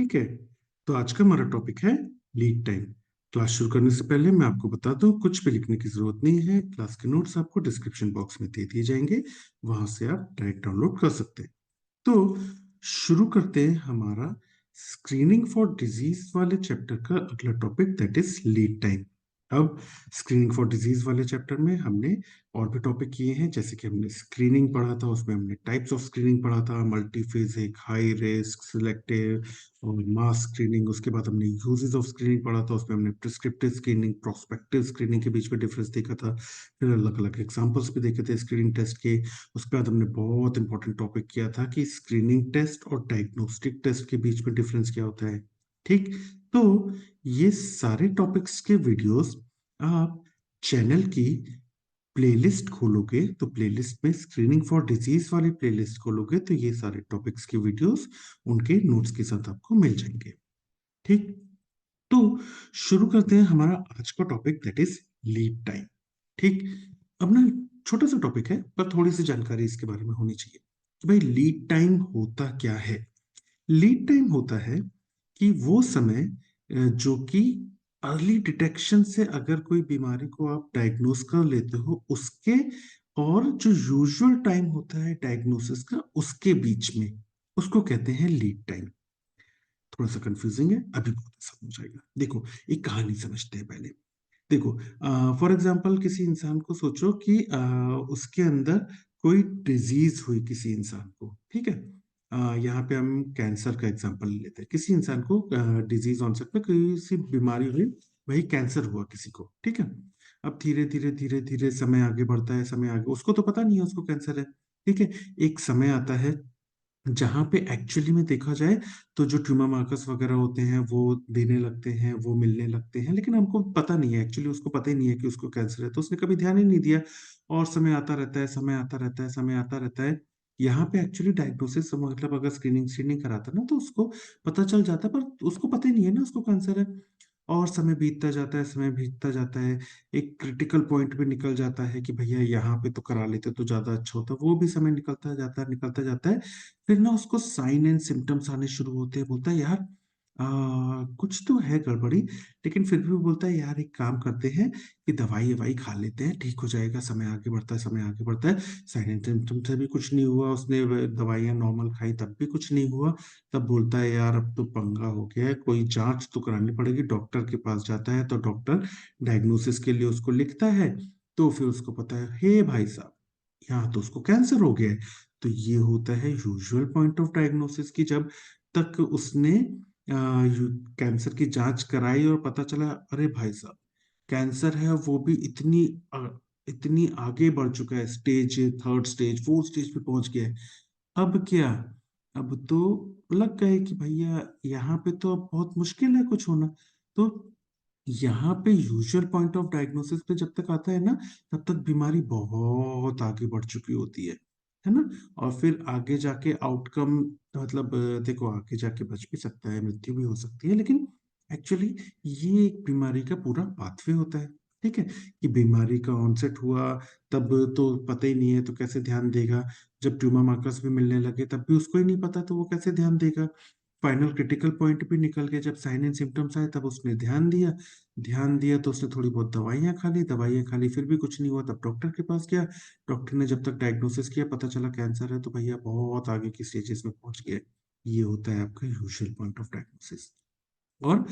ठीक है। तो आज का हमारा टॉपिक है लीड टाइम। क्लास शुरू करने से पहले मैं आपको बता दूं, कुछ भी लिखने की जरूरत नहीं है। क्लास के नोट्स आपको डिस्क्रिप्शन बॉक्स में दे दिए जाएंगे, वहां से आप डायरेक्ट डाउनलोड कर सकते हैं। तो शुरू करते हैं हमारा स्क्रीनिंग फॉर डिजीज वाले चैप्टर का अगला topic, that is lead time. अब स्क्रीनिंग फॉर डिजीज वाले चैप्टर में हमने और भी टॉपिक किए हैं, जैसे कि हमने स्क्रीनिंग पढ़ा था, उसमें हमने टाइप्स ऑफ स्क्रीनिंग पढ़ा था, मल्टीफेजिक, हाई रिस्क, सिलेक्टिव और मास स्क्रीनिंग। उसके बाद हमने यूजेस ऑफ स्क्रीनिंग पढ़ा था, उसमें हमने प्रिस्क्रिप्टिव स्क्रीनिंग, प्रोस्पेक्टिव स्क्रीनिंग के बीच में डिफरेंस देखा था। फिर अलग अलग एग्जांपल्स भी देखे थे स्क्रीनिंग टेस्ट के। उसके बाद हमने बहुत इंपॉर्टेंट टॉपिक किया था कि स्क्रीनिंग टेस्ट और डायग्नोस्टिक टेस्ट के बीच में डिफरेंस क्या होता है। ठीक, तो ये सारे टॉपिक्स के वीडियोस आप चैनल की प्लेलिस्ट खोलोगे तो प्लेलिस्ट में स्क्रीनिंग फॉर डिजीज वाली प्लेलिस्ट खोलोगे तो ये सारे टॉपिक्स की वीडियोस उनके नोट्स के साथ आपको मिल जाएंगे। ठीक, तो शुरू करते हैं हमारा आज का topic, that is lead time. ठीक, अब ना छोटा सा टॉपिक है पर थोड़ी सी जानकारी इसके बारे में होनी चाहिए कि भाई लीड टाइम होता क्या है। लीड टाइम होता है कि वो समय जो कि अर्ली डिटेक्शन से अगर कोई बीमारी को आप डायग्नोस कर लेते हो उसके, और जो यूजुअल टाइम होता है डायग्नोसिस का उसके बीच में, उसको कहते हैं लीड टाइम। थोड़ा सा कंफ्यूजिंग है, अभी बहुत आसान हो जाएगा। देखो, एक कहानी समझते हैं पहले। देखो, फॉर एग्जाम्पल किसी इंसान को सोचो कि उसके अंदर कोई डिजीज हुई किसी इंसान को, ठीक है। यहाँ पे हम कैंसर का एग्जांपल लेते हैं। किसी इंसान को डिजीज ऑनसेट में किसी बीमारी हुई, वही कैंसर हुआ किसी को, ठीक है। अब धीरे धीरे धीरे धीरे समय आगे बढ़ता है, समय आगे, उसको तो पता नहीं है उसको कैंसर है, ठीक है। एक समय आता है जहां पे एक्चुअली में देखा जाए तो जो ट्यूमर मार्कर्स वगैरह होते हैं वो देने लगते हैं, वो मिलने लगते हैं, लेकिन हमको पता नहीं है, एक्चुअली उसको पता ही नहीं है कि उसको कैंसर है, तो उसने कभी ध्यान ही नहीं दिया। और समय आता रहता है, समय आता रहता है, समय आता रहता है। यहाँ पे एक्चुअली डायग्नोसिस मतलब अगर स्क्रीनिंग स्क्रीनिंग कराता ना तो उसको पता चल जाता, पर उसको पता ही नहीं है ना उसको कैंसर है। और समय बीतता जाता है, समय बीतता जाता है। एक क्रिटिकल पॉइंट पे निकल जाता है कि भैया यहाँ पे तो करा लेते तो ज्यादा अच्छा होता, वो भी समय निकलता जाता है, निकलता जाता है। फिर ना उसको साइन एंड सिम्टम्स आने शुरू होते हैं, बोलता है यार कुछ तो है गड़बड़ी। लेकिन फिर भी वो बोलता है यार एक काम करते हैं कि दवाई ववाई खा लेते हैं, ठीक हो जाएगा। समय आगे बढ़ता है, समय आगे बढ़ता है। साइन एंड सिम्टम्स से भी कुछ नहीं हुआ, उसने दवाइयां नॉर्मल खाई तब भी कुछ नहीं हुआ। तब बोलता है यार अब तो पंगा हो गया है, कोई जांच तो करानी पड़ेगी। डॉक्टर के पास जाता है तो डॉक्टर डायग्नोसिस के लिए उसको लिखता है। तो फिर उसको पता है, हे भाई साहब यहाँ तो उसको कैंसर हो गया है। तो ये होता है यूजुअल पॉइंट ऑफ डायग्नोसिस की जब तक उसने कैंसर की जांच कराई और पता चला अरे भाई साहब कैंसर है, वो भी इतनी आगे बढ़ चुका है, stage third stage fourth stage पे पहुंच गया है। अब क्या, अब तो लग गए कि भैया यहाँ पे तो अब बहुत मुश्किल है कुछ होना। तो यहाँ पे यूजुअल पॉइंट ऑफ डायग्नोसिस पे जब तक आता है ना, तब तक बीमारी बहुत आगे बढ़ चुकी होती है ना। और फिर आगे जाके आउटकम, मतलब देखो आगे जाके बच भी सकता है, मृत्यु भी हो सकती है, लेकिन एक्चुअली ये एक बीमारी का पूरा पाथवे होता है। ठीक है, कि बीमारी का ऑनसेट हुआ तब तो पता ही नहीं है तो कैसे ध्यान देगा। जब ट्यूमर मार्कर्स भी मिलने लगे तब भी उसको ही नहीं पता तो वो कैसे ध्यान देगा। फाइनल क्रिटिकल पॉइंट भी निकल गया, जब साइन एंड सिम्टम्स आए तब उसने ध्यान दिया। ध्यान दिया तो उसने थोड़ी बहुत दवाइयां खा ली, दवाइयां खा ली फिर भी कुछ नहीं हुआ, तब डॉक्टर के पास गया। डॉक्टर ने जब तक डायग्नोसिस किया पता चला कैंसर है, तो भैया बहुत आगे की स्टेजेस में पहुंच गया। ये होता है आपका यूजुअल पॉइंट ऑफ डायग्नोसिस। और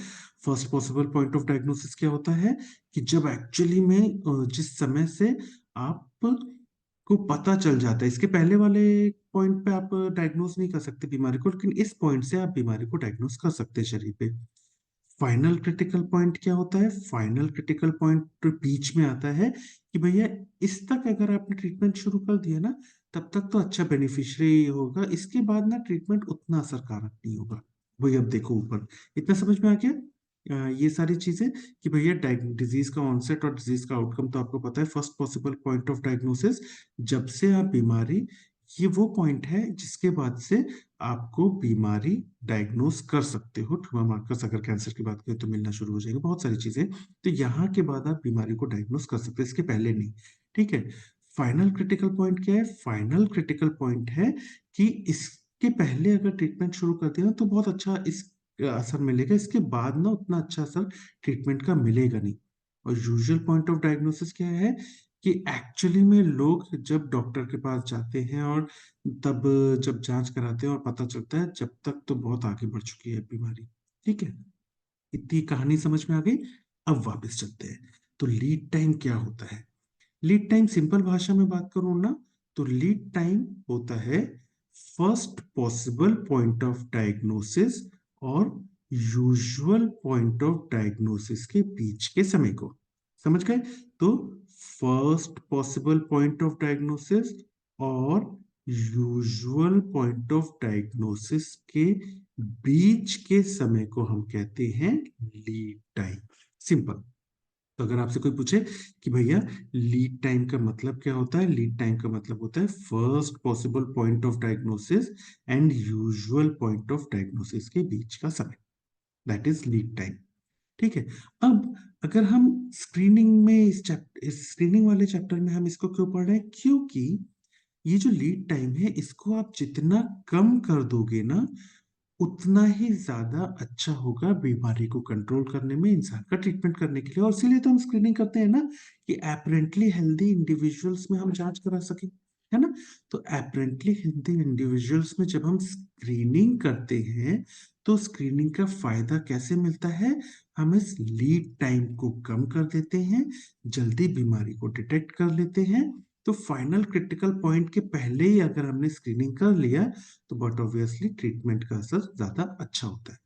first possible point of diagnosis क्या होता है कि जब एक्चुअली में जिस समय से आप को पता चल जाता है, इसके पहले वाले पॉइंट पे आप डायग्नोस नहीं कर सकते बीमारी को, लेकिन इस पॉइंट से आप बीमारी को डायग्नोस कर सकते हैं शरीर पे। फाइनल क्रिटिकल पॉइंट क्या होता है? फाइनल क्रिटिकल पॉइंट बीच में आता है कि भैया इस तक अगर आपने ट्रीटमेंट शुरू कर दिया ना, तब तक तो अच्छा बेनिफिशियरी होगा, इसके बाद ना ट्रीटमेंट उतना असरकारक नहीं होगा। वही अब देखो ऊपर, इतना समझ में आ गया? ये सारी चीजें कि भैया डिजीज का ऑनसेट और डिजीज का आउटकम तो आपको पता है। First possible point of diagnosis, जब से आप बीमारी, ये वो पॉइंट है जिसके बाद से आपको बीमारी डायग्नोस कर सकते हो। ट्यूमर मार्कर्स अगर कैंसर की बात करें तो मिलना शुरू हो जाएंगे, बहुत सारी चीजें। तो यहाँ के बाद आप बीमारी को डायग्नोस कर सकते हैं, इसके पहले नहीं। ठीक है, फाइनल क्रिटिकल पॉइंट क्या है? फाइनल क्रिटिकल पॉइंट है कि इसके पहले अगर ट्रीटमेंट शुरू कर दिया ना तो बहुत अच्छा, इस असर मिलेगा, इसके बाद ना उतना अच्छा असर ट्रीटमेंट का मिलेगा नहीं। और यूजुअल पॉइंट ऑफ डायग्नोसिस क्या है कि एक्चुअली में लोग जब डॉक्टर के पास जाते हैं और तब जब जांच कराते हैं और पता चलता है जब तक तो बहुत आगे बढ़ चुकी है बीमारी। ठीक है, इतनी कहानी समझ में आ गई। अब वापस चलते हैं। तो लीड टाइम क्या होता है? लीड टाइम सिंपल भाषा में बात करूं ना, तो लीड टाइम होता है first possible point of diagnosis और यूजुअल पॉइंट ऑफ डायग्नोसिस के बीच के समय को। समझ गए? तो first possible point of diagnosis और यूजुअल पॉइंट ऑफ डायग्नोसिस के बीच के समय को हम कहते हैं लीड टाइम। सिंपल। तो अगर आपसे कोई पूछे कि भैया लीड टाइम का मतलब क्या होता है, लीड टाइम का मतलब होता है first possible point of diagnosis and usual point of diagnosis के बीच का समय, दैट इज लीड टाइम। ठीक है। अब अगर हम स्क्रीनिंग में इस स्क्रीनिंग वाले चैप्टर में हम इसको क्यों पढ़ रहे हैं, क्योंकि ये जो लीड टाइम है इसको आप जितना कम कर दोगे ना, उतना ही ज्यादा अच्छा होगा बीमारी को कंट्रोल करने में, इंसान का ट्रीटमेंट करने के लिए। और इसीलिए तो हम स्क्रीनिंग करते हैं ना, कि एपरेंटली हेल्दी इंडिविजुअल्स में हम जांच करा सके, है ना। तो एपरेंटली हेल्दी इंडिविजुअल्स में जब हम स्क्रीनिंग करते हैं तो स्क्रीनिंग का फायदा कैसे मिलता है? हम इस लीड टाइम को कम कर देते हैं, जल्दी बीमारी को डिटेक्ट कर लेते हैं। तो फाइनल क्रिटिकल पॉइंट के पहले ही अगर हमने स्क्रीनिंग कर लिया तो बट ऑब्वियसली ट्रीटमेंट का असर ज्यादा अच्छा होता है।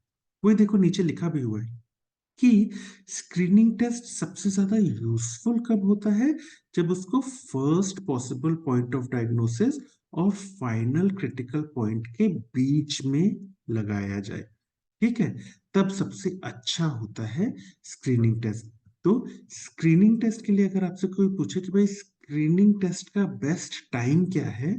वही देखो नीचे लिखा भी हुआ है कि स्क्रीनिंग टेस्ट सबसे ज्यादा यूजफुल कब होता है? जब उसको first possible point of diagnosis और फाइनल क्रिटिकल पॉइंट के बीच में लगाया जाए। ठीक है, तब सबसे अच्छा होता है स्क्रीनिंग टेस्ट। तो स्क्रीनिंग टेस्ट के लिए अगर आपसे कोई पूछे कि भाई स्क्रीनिंग टेस्ट का बेस्ट टाइम क्या है,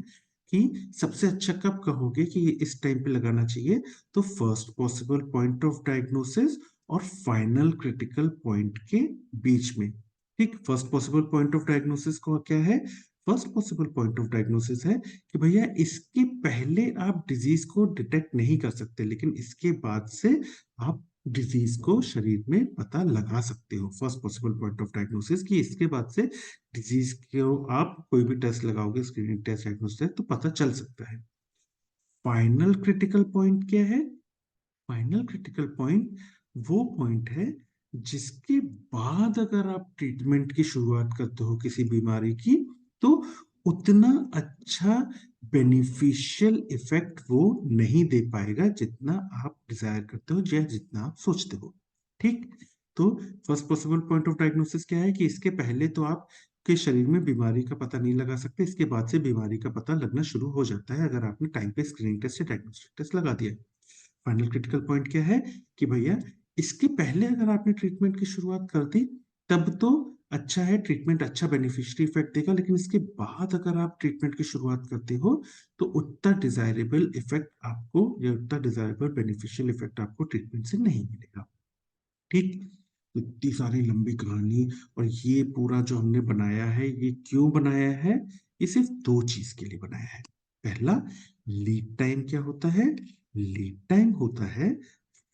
कि सबसे अच्छा कब कहोगे कि ये इस टाइम पे लगाना चाहिए, तो first possible point of diagnosis और फाइनल क्रिटिकल पॉइंट के बीच में। ठीक, first possible point of diagnosis को क्या है? First possible point of diagnosis है कि भैया इसके पहले आप डिजीज को डिटेक्ट नहीं कर सकते, लेकिन इसके बाद से आप डिजीज को शरीर में पता लगा सकते हो। First possible point of diagnosis कि इसके बाद से डिजीज को आप कोई भी टेस्ट लगाओगे, स्क्रीनिंग टेस्ट, डायग्नोसिस टेस्ट, तो पता चल सकता है। फाइनल क्रिटिकल पॉइंट क्या है? फाइनल क्रिटिकल पॉइंट वो पॉइंट है जिसके बाद अगर आप ट्रीटमेंट की शुरुआत करते हो किसी बीमारी की, तो उतना अच्छा बेनिफिशियल इफेक्ट वो नहीं दे पाएगा जितना आप डिजायर करते हो या जितना आप सोचते हो। ठीक, तो first possible point of diagnosis क्या है कि इसके पहले तो आप के शरीर में बीमारी का पता नहीं लगा सकते, इसके बाद से बीमारी का पता लगना शुरू हो जाता है अगर आपने टाइम पे स्क्रीनिंग टेस्ट या डायग्नोस्टिक टेस्ट लगा दिया। फाइनल क्रिटिकल पॉइंट क्या है कि भैया इसके पहले अगर आपने ट्रीटमेंट की शुरुआत कर दी तब तो अच्छा है, ट्रीटमेंट अच्छा बेनिफिशियरी इफेक्ट देगा, लेकिन इसके बाद अगर आप ट्रीटमेंट की शुरुआत करते हो तो उतना डिजायरेबल इफेक्ट आपको या उतना डिजायरेबल बेनिफिशियल इफेक्ट आपको ट्रीटमेंट से नहीं मिलेगा। ठीक, तो इतनी सारी लंबी कहानी और ये पूरा जो हमने बनाया है ये क्यों बनाया है? ये सिर्फ दो चीज के लिए बनाया है। पहला, लीड टाइम क्या होता है? लीड टाइम होता है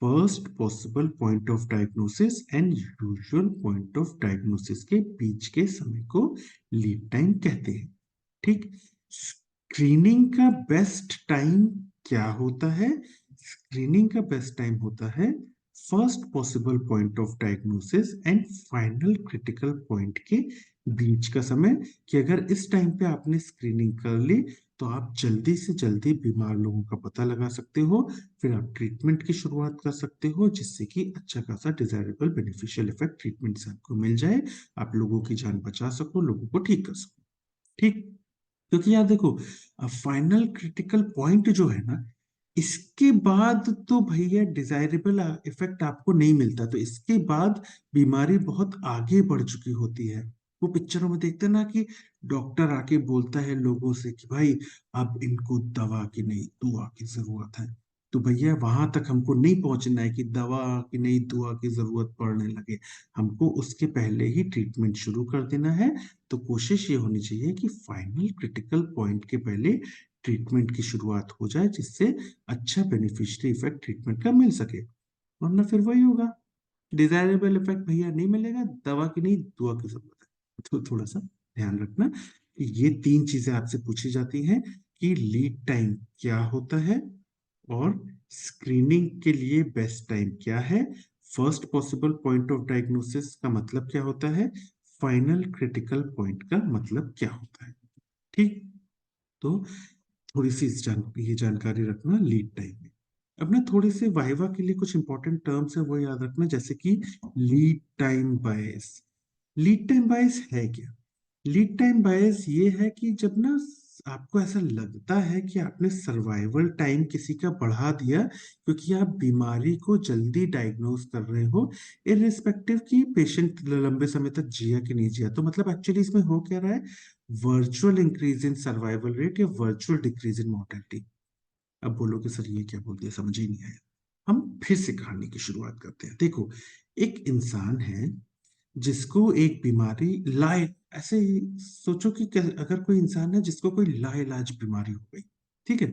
first possible point of diagnosis and usual point of diagnosis के बीच के समय को लीड टाइम कहते हैं। ठीक, स्क्रीनिंग का बेस्ट टाइम क्या होता है? स्क्रीनिंग का बेस्ट टाइम होता है first possible point of diagnosis and final critical point के बीच का समय, कि अगर इस टाइम पे आपने स्क्रीनिंग कर ली तो आप जल्दी से जल्दी बीमार लोगों का पता लगा सकते हो, फिर आप ट्रीटमेंट की शुरुआत कर सकते हो जिससे कि अच्छा खासा डिजायरेबल बेनिफिशियल इफेक्ट ट्रीटमेंट से आपको मिल जाए, आप लोगों की जान बचा सको, लोगों को ठीक कर सको। ठीक, क्योंकि यार देखो, फाइनल क्रिटिकल पॉइंट जो है ना, इसके बाद तो भैया डिजायरेबल इफेक्ट आपको नहीं मिलता, तो इसके बाद बीमारी बहुत आगे बढ़ चुकी होती है। वो पिक्चरों में देखते हैं ना कि डॉक्टर आके बोलता है लोगों से कि भाई अब इनको दवा की नहीं दुआ की जरूरत है। तो भैया वहां तक हमको नहीं पहुंचना है कि दवा की नहीं दुआ की जरूरत पड़ने लगे, हमको उसके पहले ही ट्रीटमेंट शुरू कर देना है। तो कोशिश ये होनी चाहिए कि फाइनल क्रिटिकल पॉइंट के पहले ट्रीटमेंट की शुरुआत हो जाए जिससे अच्छा बेनिफिशियरी इफेक्ट ट्रीटमेंट का मिल सके। वरना फिर वही होगा, डिजायरेबल इफेक्ट भैया नहीं मिलेगा, दवा की नहीं दुआ की जरूरत है। तो थोड़ा सा ध्यान रखना कि ये तीन चीजें आपसे पूछी जाती हैं कि लीड टाइम क्या होता है, और स्क्रीनिंग के लिए बेस्ट टाइम क्या है, first possible point of diagnosis का मतलब क्या होता है, फाइनल क्रिटिकल पॉइंट का मतलब क्या होता है। ठीक, तो थोड़ी सी ये जानकारी रखना लीड टाइम में। अब ना थोड़े से वाइवा के लिए कुछ इंपॉर्टेंट टर्म्स है वो याद रखना, जैसे कि लीड टाइम बायस। लीड टाइम बायस है क्या? लीड टाइम बायस ये है कि जब ना आपको ऐसा लगता है कि आपने सर्वाइवल टाइम किसी का बढ़ा दिया क्योंकि आप बीमारी को जल्दी डायग्नोज कर रहे हो, इररिस्पेक्टिव कि पेशेंट लंबे समय तक जिया कि नहीं जिया। तो मतलब एक्चुअली इसमें हो क्या रहा है, virtual increase in survival rate या वर्चुअल डिक्रीज इन मोर्टेलिटी। अब बोलोगे सर ये क्या बोल दिया, समझ ही नहीं आया। हम फिर से कहानी की शुरुआत करते हैं। देखो, एक इंसान है जिसको एक बीमारी लाए, ऐसे ही सोचो कि अगर कोई इंसान है जिसको कोई लाइलाज बीमारी हो गई, ठीक है,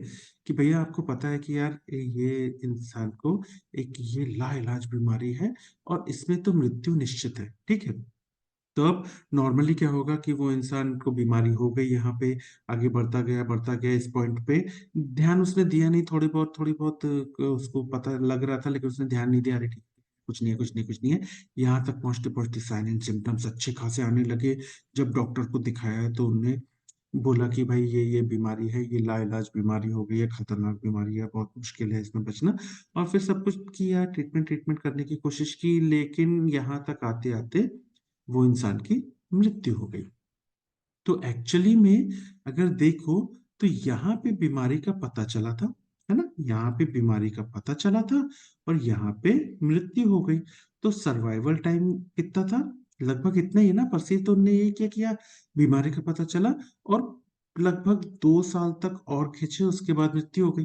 कि भैया आपको पता है कि यार ये इंसान को एक ये लाइलाज बीमारी है और इसमें तो मृत्यु निश्चित है, ठीक है। तो अब नॉर्मली क्या होगा कि वो इंसान को बीमारी हो गई, यहाँ पे आगे बढ़ता गया इस पॉइंट पे, ध्यान उसने दिया नहीं, थोड़ी बहुत उसको पता लग रहा था लेकिन उसने ध्यान नहीं दिया, अरे ठीक, कुछ नहीं है, कुछ नहीं, कुछ नहीं है। यहाँ तक पहुंचते पहुंचते साइन एंड सिम्टम्स अच्छे खासे आने लगे। जब डॉक्टर को दिखाया तो उन्होंने बोला कि भाई ये बीमारी है, ये लाइलाज बीमारी हो गई है, खतरनाक बीमारी है, बहुत मुश्किल है इसमें बचना। और फिर सब कुछ किया, ट्रीटमेंट ट्रीटमेंट करने की कोशिश की, लेकिन यहाँ तक आते आते वो इंसान की मृत्यु हो गई। तो एक्चुअली में अगर देखो तो यहाँ पे बीमारी का पता चला था, है ना, यहाँ पे बीमारी का पता चला था और यहाँ पे मृत्यु हो गई। तो सर्वाइवल टाइम कितना था, लगभग इतना ही ना, परसीव तो उन्होंने ये क्या किया, बीमारी का पता चला और लगभग 2 साल तक और खींचे, उसके बाद मृत्यु हो गई।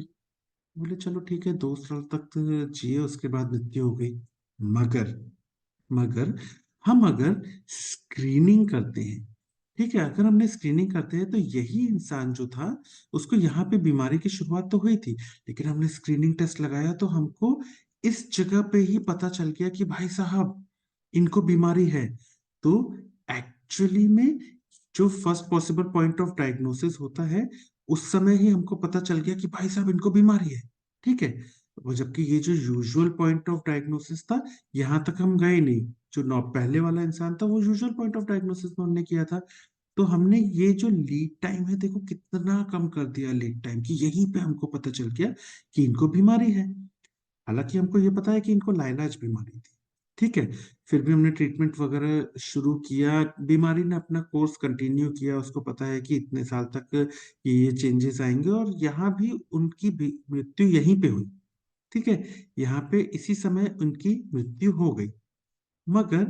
बोले चलो ठीक है, 2 साल तक तो जिए, उसके बाद मृत्यु हो गई। मगर मगर हम अगर स्क्रीनिंग करते हैं, ठीक है, अगर हमने स्क्रीनिंग करते हैं तो यही इंसान जो था उसको यहाँ पे बीमारी की शुरुआत तो हुई थी, लेकिन हमने स्क्रीनिंग टेस्ट लगाया तो हमको इस जगह पे ही पता चल गया कि भाई साहब इनको बीमारी है। तो एक्चुअली में जो first possible point of diagnosis होता है, उस समय ही हमको पता चल गया कि भाई साहब इनको बीमारी है, ठीक है। वो जबकि ये जो यूजुअल पॉइंट ऑफ डायग्नोसिस था, यहाँ तक हम गए नहीं। जो नौ पहले वाला इंसान था वो यूजुअल पॉइंट ऑफ डायग्नोसिस में हमने किया था। तो हमने ये जो लीड टाइम है देखो कितना कम कर दिया लीड टाइम, कि यहीं पे हमको पता चल गया कि इनको बीमारी है। हालांकि हमको ये पता है कि इनको लाइलाज बीमारी थी, ठीक है, फिर भी हमने ट्रीटमेंट वगैरह शुरू किया, बीमारी ने अपना कोर्स कंटिन्यू किया, उसको पता है कि इतने साल तक ये चेंजेस आएंगे, और यहाँ भी उनकी मृत्यु यहीं पे हुई, ठीक है, यहाँ पे इसी समय उनकी मृत्यु हो गई। मगर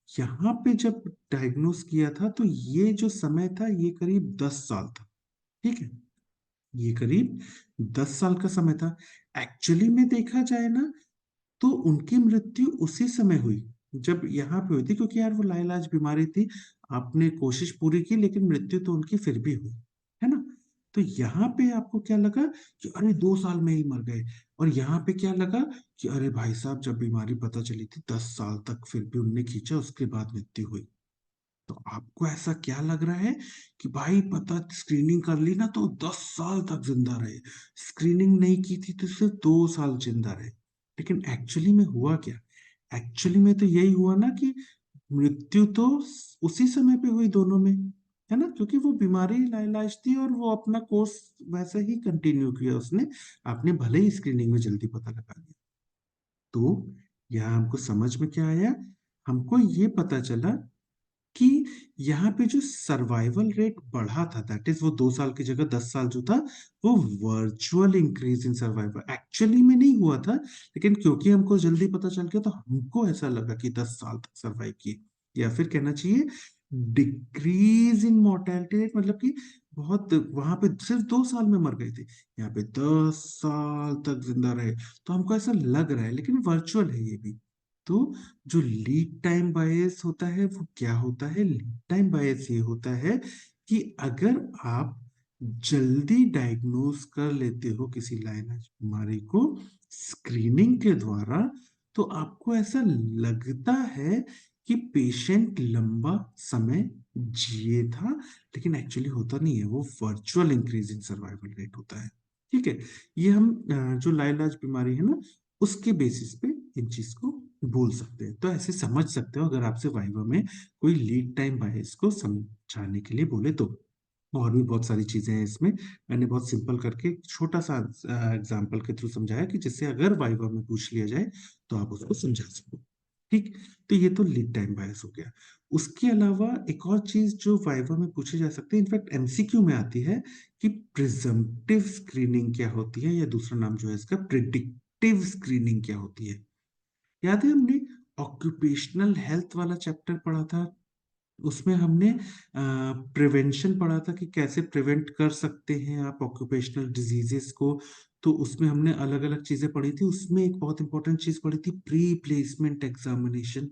यहाँ पे जब डायग्नोस किया था तो ये जो समय था ये करीब 10 साल था, ठीक है, ये करीब 10 साल का समय था। एक्चुअली में देखा जाए ना तो उनकी मृत्यु उसी समय हुई जब यहाँ पे हुई थी, क्योंकि यार वो लाइलाज बीमारी थी, आपने कोशिश पूरी की लेकिन मृत्यु तो उनकी फिर भी हुई, है ना। तो यहाँ पे आपको क्या लगा कि अरे 2 साल में ही मर गए, और यहाँ पे क्या लगा कि अरे भाई साहब जब बीमारी पता चली थी 10 साल तक फिर भी उनने खींचा, उसके बाद मृत्यु हुई। तो आपको ऐसा क्या लग रहा है कि भाई पता स्क्रीनिंग कर ली ना तो 10 साल तक जिंदा रहे, स्क्रीनिंग नहीं की थी तो सिर्फ 2 साल जिंदा रहे। लेकिन एक्चुअली में हुआ क्या, एक्चुअली में तो यही हुआ ना कि मृत्यु तो उसी समय पे हुई दोनों में, है ना, क्योंकि वो बीमारी लाइलाज थी और वो अपना कोर्स वैसे ही कंटिन्यू किया उसने, आपने भले ही स्क्रीनिंग में जल्दी पता लगा लिया। तो यहाँ हमको समझ में क्या आया, हमको ये पता चला कि यहाँ पे जो सर्वाइवल रेट बढ़ा था, दैट इज वो 2 साल की जगह 10 साल जो था, वो virtual increase in survival actually में नहीं हुआ था, लेकिन क्योंकि हमको जल्दी पता चल गया तो हमको ऐसा लगा कि 10 साल तक सर्वाइव किए, या फिर कहना चाहिए डिक्रीज इन मोर्टेलिटी रेट, मतलब कि बहुत वहां पे सिर्फ 2 साल में मर गए थे, यहाँ पे 10 साल तक जिंदा रहे। तो हमको ऐसा लग रहा है, लेकिन वर्चुअल है ये भी। तो जो लीड टाइम बायस होता है वो क्या होता है, लीड टाइम बायस ये होता है कि अगर आप जल्दी डायग्नोज कर लेते हो किसी लाइलाज बीमारी को स्क्रीनिंग के द्वारा, तो आपको ऐसा लगता है कि पेशेंट लंबा समय जिए था, लेकिन एक्चुअली होता नहीं है, वो virtual increase in survival rate होता है। ठीक है, ये हम जो लाइलाज बीमारी है ना, उसके बेसिस पे इन चीज को बोल सकते हैं। तो ऐसे समझ सकते हो अगर आपसे वाइवा में कोई लीड टाइम बायस को समझाने के लिए बोले तो। और भी बहुत सारी चीजें हैं इसमें, मैंने बहुत सिंपल करके एक छोटा सा एग्जांपल के थ्रू समझाया कि जिससे अगर वाइवा में पूछ लिया जाए तो आप उसको समझा सको। ठीक, तो ये तो लीड टाइम बायस हो गया। उसके अलावा एक और चीज जो वाइवा में पूछी जा सकती है, इनफैक्ट एमसीक्यू में आती है, कि प्रिजम्पटिव स्क्रीनिंग क्या होती है, या दूसरा नाम जो है इसका प्रिडिक्टिव स्क्रीनिंग क्या होती है। याद है हमने ऑक्यूपेशनल हेल्थ वाला चैप्टर पढ़ा था, उसमें हमने प्रिवेंशन पढ़ा था कि कैसे प्रिवेंट कर सकते हैं आप ऑक्यूपेशनल डिजीजेस को। तो उसमें हमने अलग अलग चीजें पढ़ी थी, उसमें एक बहुत इंपॉर्टेंट चीज पढ़ी थी, pre placement examination.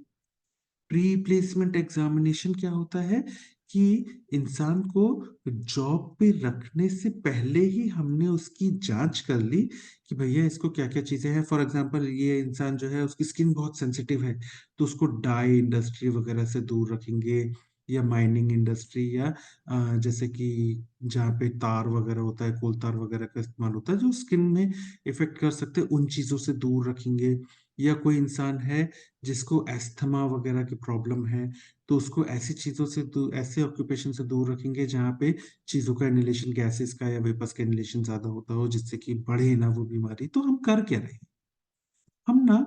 Pre placement examination क्या होता है कि इंसान को जॉब पे रखने से पहले ही हमने उसकी जांच कर ली कि भैया इसको क्या क्या चीजें हैं। फॉर एग्जांपल ये इंसान जो है उसकी स्किन बहुत सेंसिटिव है, तो उसको डाई इंडस्ट्री वगैरह से दूर रखेंगे, या माइनिंग इंडस्ट्री, या जैसे कि जहाँ पे तार वगैरह होता है, कोल तार वगैरह का इस्तेमाल होता है जो स्किन में इफेक्ट कर सकते हैं, उन चीजों से दूर रखेंगे। या कोई इंसान है जिसको एस्थमा वगैरह की प्रॉब्लम है, तो उसको ऐसी चीजों से ऐसे ऑक्यूपेशन से दूर रखेंगे जहाँ पे चीजों का इनहेलेशन, गैसेस का या वेपर्स का इनहेलेशन ज्यादा होता हो, जिससे कि बढ़े ना वो बीमारी। तो हम कर क्या रहे हैं, हम ना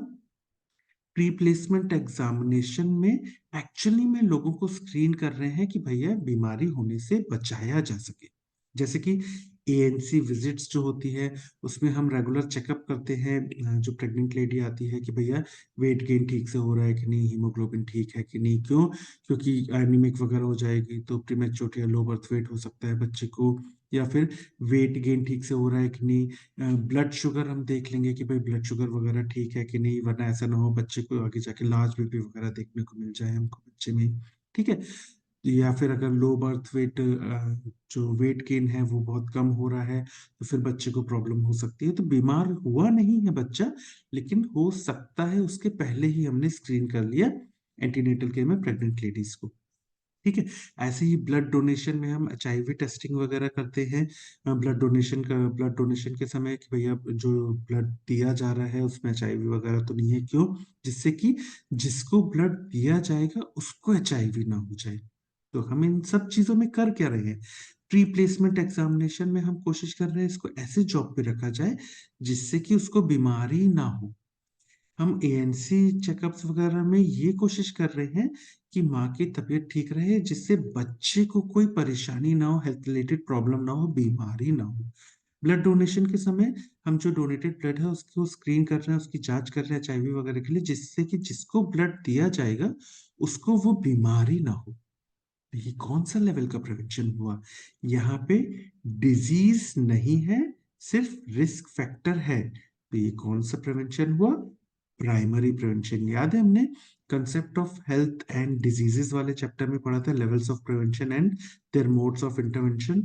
प्री प्लेसमेंट एग्जामिनेशन में एक्चुअली में लोगों को स्क्रीन कर रहे हैं कि भैया बीमारी होने से बचाया जा सके। जैसे कि एएनसी विजिट्स जो होती है, उसमें हम रेगुलर चेकअप करते हैं, जो प्रेग्नेंट लेडी आती है कि भैया वेट गेन ठीक से हो रहा है कि नहीं, हीमोग्लोबिन ठीक है कि नहीं। क्यों? क्योंकि एनीमिक वगैरह हो जाएगी तो प्रीमेच्योर या लो बर्थ वेट हो सकता है बच्चे को। या फिर वेट गेन ठीक से हो रहा है कि नहीं, ब्लड शुगर हम देख लेंगे कि भाई ब्लड शुगर वगैरह ठीक है कि नहीं, वरना ऐसा ना हो बच्चे को आगे जाके लार्ज बीपी वगैरह देखने को मिल जाए हमको बच्चे में। ठीक है, या फिर अगर लो बर्थ वेट, जो वेट गेन है वो बहुत कम हो रहा है, तो फिर बच्चे को प्रॉब्लम हो सकती है। तो बीमार हुआ नहीं है बच्चा, लेकिन हो सकता है उसके पहले ही हमने स्क्रीन कर लिया एंटीनेटल केयर में प्रेग्नेंट लेडीज को। ठीक है, ऐसे ही ब्लड डोनेशन में हम एचआईवी टेस्टिंग वगैरह करते हैं। ब्लड डोनेशन के समय कि भैया जो ब्लड दिया जा रहा है उसमें एचआईवी वगैरह तो नहीं है। क्यों? जिससे कि जिसको ब्लड दिया जाएगा उसको एचआईवी ना हो जाए। तो हम इन सब चीजों में कर क्या रहे हैं, प्री प्लेसमेंट एग्जामिनेशन में हम कोशिश कर रहे हैं इसको ऐसे जॉब पे रखा जाए जिससे कि उसको बीमारी ना हो। हम एएनसी चेकअप्स वगैरह में ये कोशिश कर रहे हैं कि माँ की तबीयत ठीक रहे, जिससे बच्चे को कोई परेशानी ना हो, हेल्थ रिलेटेड प्रॉब्लम ना हो, बीमारी ना हो। ब्लड डोनेशन के समय हम जो डोनेटेड ब्लड है उसको स्क्रीन कर रहे हैं, उसकी जांच कर रहे हैं एचआईवी वगैरह के लिए, जिससे कि जिसको ब्लड दिया जाएगा उसको वो बीमारी ना हो। ये कौन सा लेवल का प्रिवेंशन हुआ? यहाँ पे डिजीज नहीं है, सिर्फ रिस्क फैक्टर है। तो ये कौन सा प्रिवेंशन हुआ? Primary prevention. याद है हमने concept of health and diseases वाले चैप्टर में पढ़ा था, levels of prevention and their modes of intervention.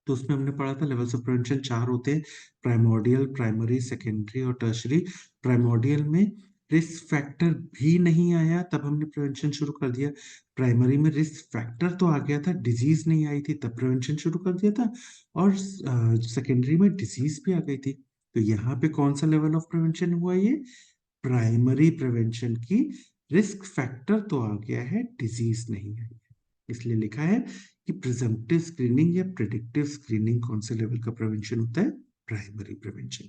तो उसमें हमने पढ़ा था लेवल्स ऑफ प्रिवेंशन चार होते हैं, प्राइमोर्डियल, प्राइमरी, सेकेंडरी और टर्शरी। प्राइमोर्डियल में रिस्क फैक्टर भी नहीं आया तब हमने प्रिवेंशन शुरू कर दिया। प्राइमरी में रिस्क फैक्टर तो आ गया था, डिजीज नहीं आई थी तब प्रिवेंशन शुरू कर दिया था। और सेकेंडरी में डिजीज भी आ गई थी। तो यहाँ पे कौन सा लेवल ऑफ प्रिवेंशन हुआ? ये प्राइमरी प्रिवेंशन की। रिस्क फैक्टर तो आ गया है, डिजीज नहीं आई है। इसलिए लिखा है कि प्रिजम्पटिव स्क्रीनिंग या प्रिडिक्टिव स्क्रीनिंग कौन से लेवल का प्रिवेंशन होता है? Primary prevention.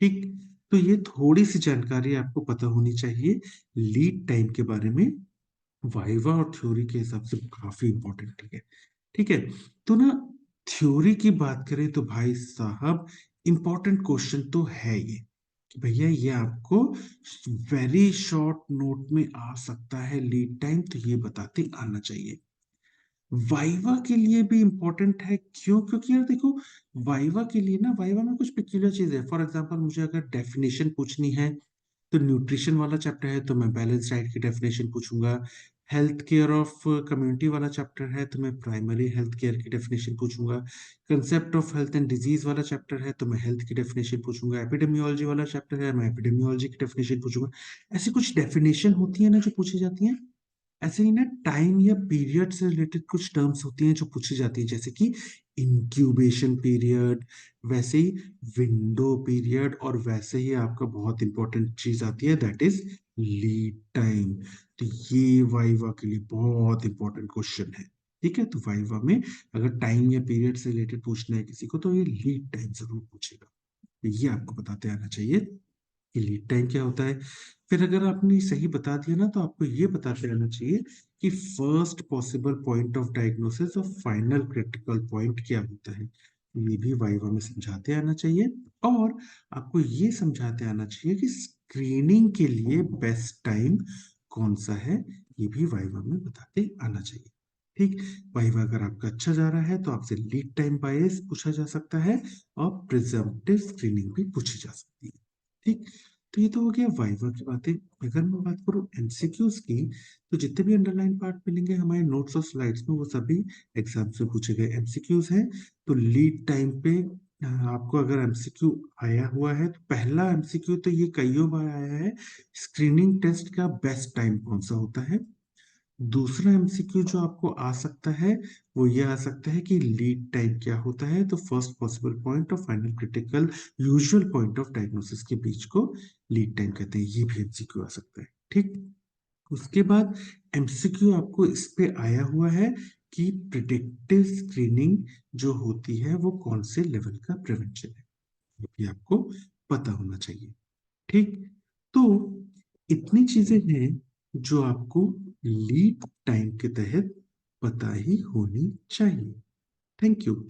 ठीक, तो ये थोड़ी सी जानकारी आपको पता होनी चाहिए लीड टाइम के बारे में, वाइवा और थ्योरी के हिसाब से काफी इंपॉर्टेंट है। ठीक है, तो ना थ्योरी की बात करें तो भाई साहब इंपॉर्टेंट क्वेश्चन तो है ये कि भैया ये आपको वेरी शॉर्ट नोट में आ सकता है लीड टाइम, तो ये बताते आना चाहिए। वाइवा के लिए भी इंपॉर्टेंट है। क्यों? क्योंकि यार देखो, वाइवा के लिए ना, वाइवा में कुछ पिक्यूलर चीज है। फॉर एग्जांपल मुझे अगर डेफिनेशन पूछनी है तो न्यूट्रिशन वाला चैप्टर है तो मैं बैलेंस डाइट की डेफिनेशन पूछूंगा। हेल्थ केयर ऑफ कम्युनिटी वाला चैप्टर है तो मैं प्राइमरी हेल्थ केयर की डेफिनेशन पूछूंगा। Concept of health and disease वाला चैप्टर है तो मैं हेल्थ की डेफिनेशन पूछूंगा। एपिडेमियोलॉजी वाला चैप्टर है, मैं एपिडेमियोलॉजी की डेफिनेशन पूछूंगा। ऐसी कुछ डेफिनेशन होती है ना जो पूछी जाती हैं। ऐसे ही ना टाइम या पीरियड से रिलेटेड कुछ टर्म्स होती हैं जो पूछी जाती है, जैसे कि इंक्यूबेशन पीरियड, वैसे ही विंडो पीरियड, और वैसे ही आपका बहुत इंपॉर्टेंट चीज आती है दैट इज लीड टाइम। तो ये वाइवा के लिए बहुत इंपॉर्टेंट क्वेश्चन है। ठीक है, तो वाइवा में अगर टाइम या पीरियड से रिलेटेड पूछना है किसी को तो ये लीड टाइम जरूर पूछेगा। तो ये आपको बताते आना चाहिए कि लीड टाइम क्या होता है। फिर अगर आपने सही बता दिया ना तो आपको ये बताते रहना चाहिए कि first possible point of diagnosis और फाइनल क्रिटिकल पॉइंट क्या होता है। ये भी वाइवा में समझाते आना चाहिए। और आपको ये समझाते आना चाहिए कि स्क्रीनिंग के लिए बेस्ट टाइम कौन सा है, ये भी वाइवा में बताते आना चाहिए। ठीक। वाइवा अगर आपका अच्छा जा रहा है तो आपसे लीड टाइम बायस पूछा जा सकता है और प्रिजम्पटिव स्क्रीनिंग भी पूछी जा सकती है। ठीक। तो ये तो हो गया वाइवा की बातें। अगर मैं बात करूं एमसीक्यूज की, तो जितने भी अंडरलाइन पार्ट मिलेंगे हमारे नोट्स और स्लाइड्स में वो सभी एग्जाम्स में पूछे गए एमसीक्यूज हैं। तो लीड टाइम पे आपको अगर एमसीक्यू आया हुआ है तो पहला एमसीक्यू तो ये कईयों बार आया है, स्क्रीनिंग टेस्ट का बेस्ट टाइम कौन सा होता है। दूसरा एमसीक्यू जो आपको आ सकता है वो ये आ सकता है कि लीड टाइम क्या होता है, तो first possible point of final critical usual point of diagnosis के बीच को लीड टाइम कहते हैं। ये भी एमसीक्यू आ सकता है। ठीक। उसके बाद एमसीक्यू आपको इस पे आया हुआ है कि प्रिडिक्टिव स्क्रीनिंग जो होती है वो कौन से लेवल का प्रिवेंशन है, ये भी आपको पता होना चाहिए। ठीक। तो इतनी चीजें हैं जो आपको लीड टाइम के तहत पता ही होनी चाहिए। Thank you.